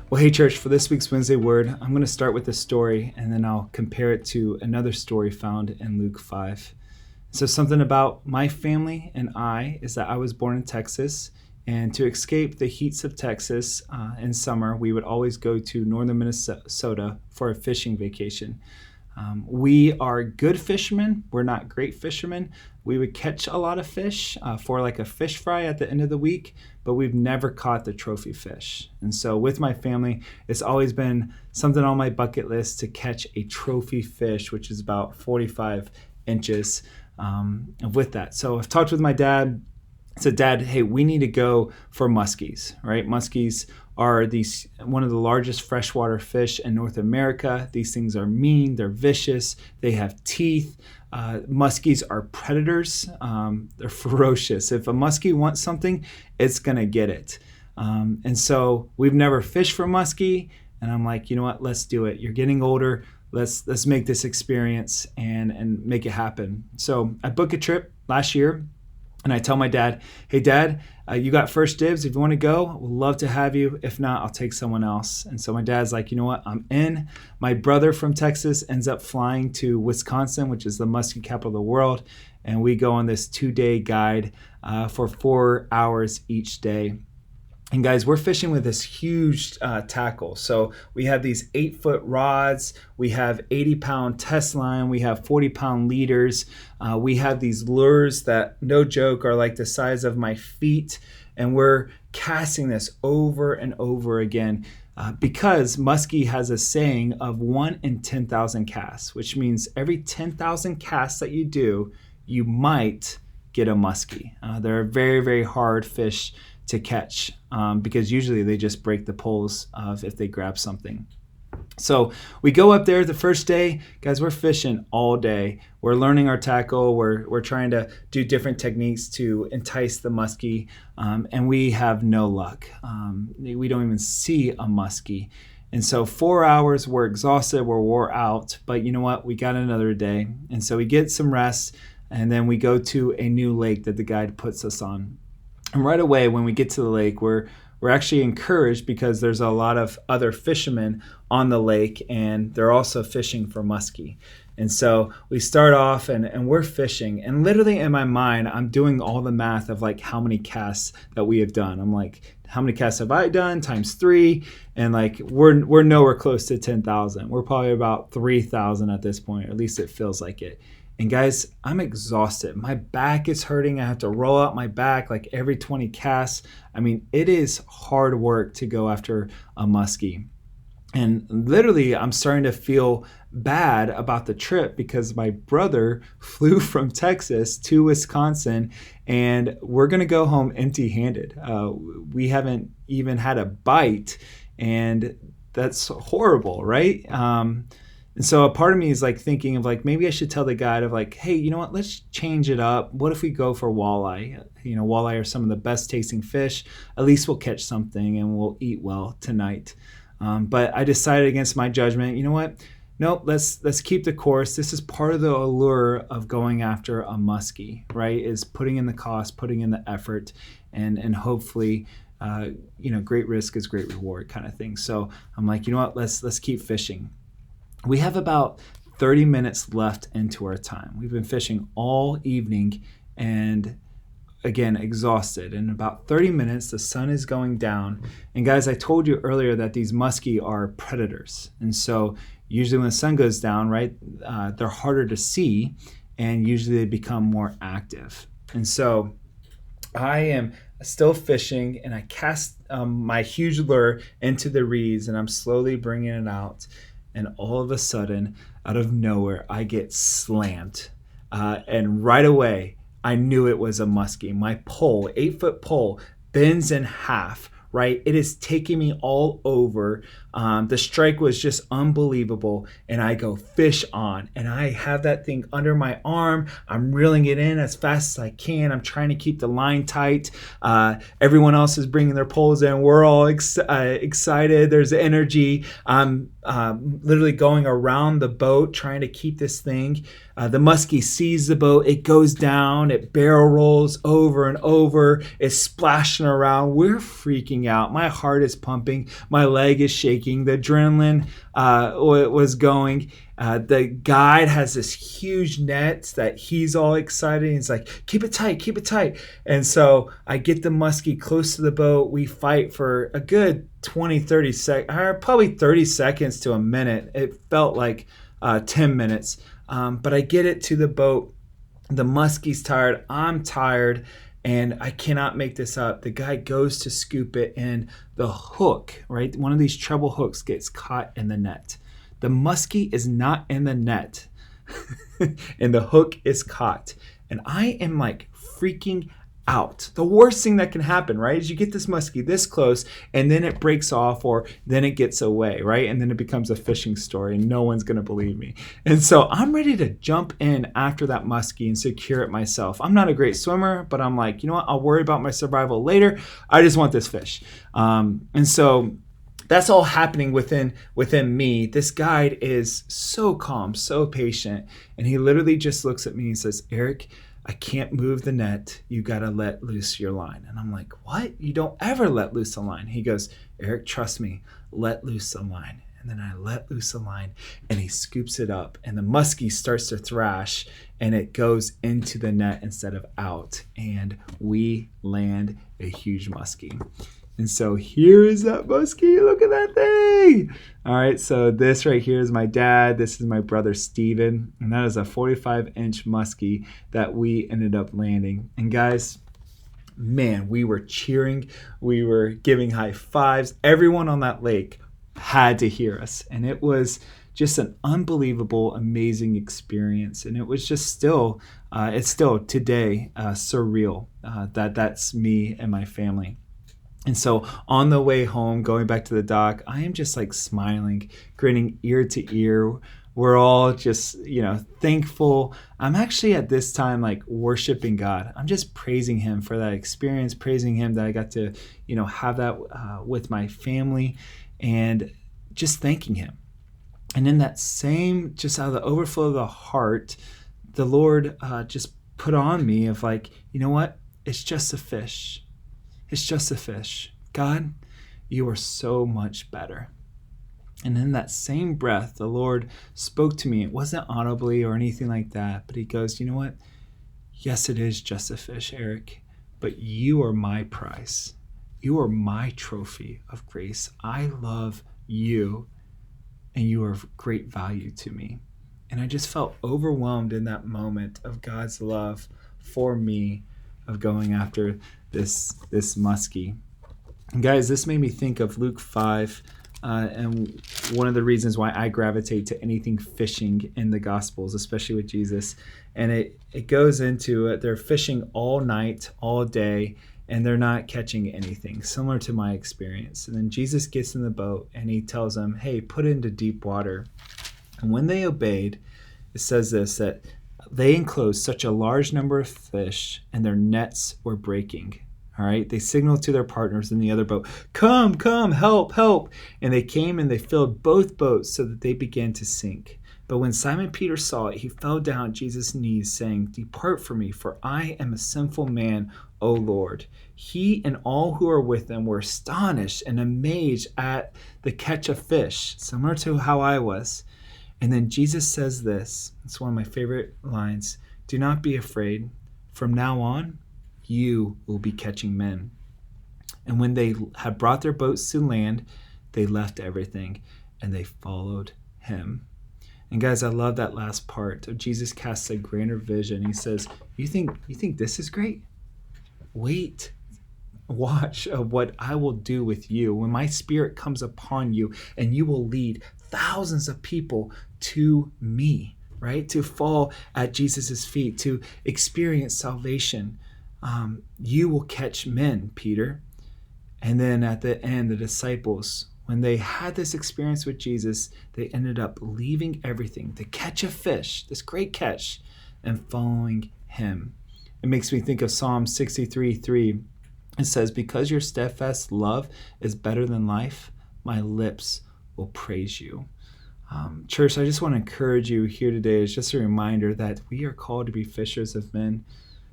Well, hey, church, for this week's Wednesday Word, I'm going to start with a story and then I'll compare it to another story found in Luke 5. So, something about my family and I is that I was born in Texas, and to escape the heats of Texas in summer, we would always go to northern Minnesota for a fishing vacation. We are good fishermen. We're not great fishermen. We would catch a lot of fish for like a fish fry at the end of the week, but we've never caught the trophy fish. And so with my family, it's always been something on my bucket list to catch a trophy fish, which is about 45 inches with that. So I've talked with my dad. I said, Dad, hey, we need to go for muskies, right? Muskies are one of the largest freshwater fish in North America. These things are mean, they're vicious, they have teeth. Muskies are predators. They're ferocious. If a muskie wants something, it's gonna get it. And so we've never fished for muskie, and I'm like, you know what? Let's do it. You're getting older. Let's make this experience and make it happen. So I booked a trip last year. And I tell my dad, hey, Dad, you got first dibs. If you want to go, we'd love to have you. If not, I'll take someone else. And so my dad's like, you know what? I'm in. My brother from Texas ends up flying to Wisconsin, which is the muskie capital of the world. And we go on this 2-day guide for 4 hours each day. And guys, we're fishing with this huge tackle. So we have these 8-foot rods, we have 80-pound test line, we have 40-pound leaders, we have these lures that, no joke, are like the size of my feet. And we're casting this over and over again because muskie has a saying of 1 in 10,000 casts, which means every 10,000 casts that you do, you might get a muskie. They're a very, very hard fish to catch because usually they just break the poles if they grab something. So we go up there the first day, guys, we're fishing all day. We're learning our tackle. We're trying to do different techniques to entice the muskie, and we have no luck. We don't even see a muskie. And so 4 hours, we're exhausted, we're wore out, but you know what? We got another day. And so we get some rest, and then we go to a new lake that the guide puts us on. And right away, when we get to the lake, we're actually encouraged because there's a lot of other fishermen on the lake, and they're also fishing for muskie. And so we start off and we're fishing. And literally in my mind, I'm doing all the math of like how many casts that we have done. I'm like, how many casts have I done? Times 3. And like we're nowhere close to 10,000. We're probably about 3,000 at this point, or at least it feels like it. And guys, I'm exhausted. My back is hurting. I have to roll out my back like every 20 casts. I mean, it is hard work to go after a muskie. And literally, I'm starting to feel bad about the trip because my brother flew from Texas to Wisconsin, and we're going to go home empty-handed. We haven't even had a bite, and that's horrible, right? And so a part of me is like thinking of like, maybe I should tell the guide of like, hey, you know what, let's change it up. What if we go for walleye? You know, walleye are some of the best tasting fish. At least we'll catch something and we'll eat well tonight. But I decided against my judgment, you know what? Nope, let's keep the course. This is part of the allure of going after a muskie, right? Is putting in the cost, putting in the effort, and hopefully, great risk is great reward kind of thing. So I'm like, you know what? Let's keep fishing. We have about 30 minutes left into our time. We've been fishing all evening and again, exhausted. In about 30 minutes, the sun is going down. And guys, I told you earlier that these muskie are predators. And so usually when the sun goes down, right, they're harder to see and usually they become more active. And so I am still fishing and I cast my huge lure into the reeds and I'm slowly bringing it out. And all of a sudden, out of nowhere, I get slammed. And right away, I knew it was a muskie. My pole, 8-foot pole, bends in half, right? It is taking me all over. The strike was just unbelievable. And I go fish on. And I have that thing under my arm. I'm reeling it in as fast as I can. I'm trying to keep the line tight. Everyone else is bringing their poles in. We're all excited. There's energy. I'm literally going around the boat trying to keep this thing. The muskie sees the boat. It goes down. It barrel rolls over and over. It's splashing around. We're freaking out. My heart is pumping. My leg is shaking. The adrenaline was going. The guide has this huge net that he's all excited. He's like, keep it tight, keep it tight. And so I get the muskie close to the boat. We fight for a good 20, 30 seconds, or probably 30 seconds to a minute. It felt like 10 minutes. But I get it to the boat. The muskie's tired. I'm tired. And I cannot make this up. The guy goes to scoop it, and the hook, right? One of these treble hooks gets caught in the net. The muskie is not in the net, and the hook is caught. And I am like freaking out. The worst thing that can happen, right, is you get this muskie this close, and then it breaks off, or then it gets away, right? And then it becomes a fishing story, and no one's going to believe me. And so I'm ready to jump in after that muskie and secure it myself. I'm not a great swimmer, but I'm like, you know what? I'll worry about my survival later. I just want this fish. And so that's all happening within me. This guide is so calm, so patient, and he literally just looks at me and says, Eric, I can't move the net. You got to let loose your line. And I'm like, what? You don't ever let loose a line. He goes, Eric, trust me, let loose the line. And then I let loose the line, and he scoops it up, and the muskie starts to thrash, and it goes into the net instead of out, and we land a huge muskie. And so here is that muskie. Look at that thing. All right, so this right here is my dad. This is my brother, Steven. And that is a 45-inch muskie that we ended up landing. And guys, man, we were cheering. We were giving high fives. Everyone on that lake had to hear us. And it was just an unbelievable, amazing experience. And it was just still, it's still today surreal that's me and my family. And so on the way home, going back to the dock, I am just like smiling, grinning ear to ear. We're all just, thankful. I'm actually at this time like worshiping God. I'm just praising him for that experience, praising him that I got to, have that with my family, and just thanking him. And in that same, just out of the overflow of the heart, the Lord just put on me of like, you know what? It's just a fish. It's just a fish. God, you are so much better. And in that same breath, the Lord spoke to me. It wasn't audibly or anything like that, but he goes, you know what? Yes, it is just a fish, Eric, but you are my prize. You are my trophy of grace. I love you, and you are of great value to me. And I just felt overwhelmed in that moment of God's love for me, of going after this muskie. And guys, this made me think of Luke 5, and one of the reasons why I gravitate to anything fishing in the Gospels, especially with Jesus. And it goes into they're fishing all night, all day, and they're not catching anything, similar to my experience. And then Jesus gets in the boat, and he tells them, hey, put it into deep water. And when they obeyed, it says this, that they enclosed such a large number of fish, and their nets were breaking. All right, they signaled to their partners in the other boat, come, help, help. And they came and they filled both boats so that they began to sink. But when Simon Peter saw it, he fell down at Jesus' knees, saying, depart from me, for I am a sinful man, O Lord. He and all who were with him were astonished and amazed at the catch of fish, similar to how I was. And then Jesus says this, it's one of my favorite lines, do not be afraid. From now on, you will be catching men. And when they had brought their boats to land, they left everything and they followed him. And guys, I love that last part of Jesus casts a grander vision. He says, you think this is great? Wait. Watch of what I will do with you when my spirit comes upon you, and you will lead thousands of people to me, right? To fall at Jesus's feet, to experience salvation. You will catch men, Peter. And then at the end, the disciples, when they had this experience with Jesus, they ended up leaving everything to catch a fish, this great catch, and following him. It makes me think of Psalm 63:3. It says, because your steadfast love is better than life, my lips will praise you. Church, I just want to encourage you here today. It's just a reminder that we are called to be fishers of men.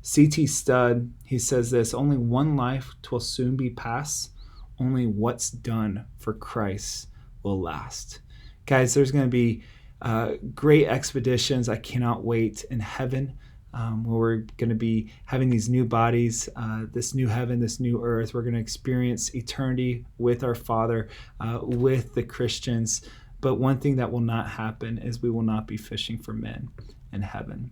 C.T. Studd, he says this: only one life will soon be passed. Only what's done for Christ will last. Guys, there's going to be great expeditions. I cannot wait in heaven, where we're going to be having these new bodies, this new heaven, this new earth. We're going to experience eternity with our Father, with the Christians. But one thing that will not happen is we will not be fishing for men in heaven.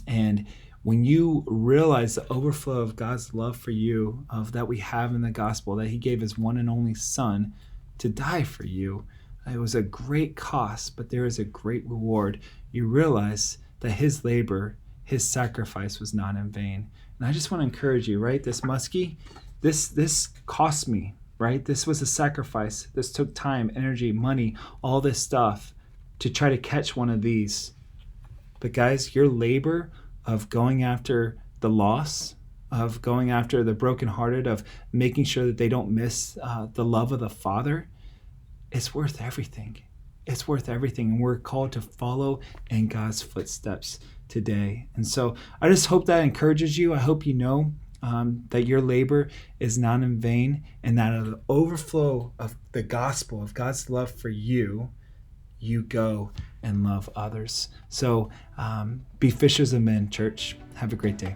And when you realize the overflow of God's love for you, of that we have in the gospel, that he gave his one and only Son to die for you, it was a great cost, but there is a great reward. You realize that his labor, his sacrifice was not in vain. And I just want to encourage you, right? This muskie, this cost me, right? This was a sacrifice. This took time, energy, money, all this stuff to try to catch one of these. But guys, your labor of going after the lost, of going after the brokenhearted, of making sure that they don't miss the love of the Father, it's worth everything. It's worth everything. And we're called to follow in God's footsteps today. And so I just hope that encourages you. I hope you know that your labor is not in vain, and that of the overflow of the gospel, of God's love for you, you go and love others. So be fishers of men, church. Have a great day.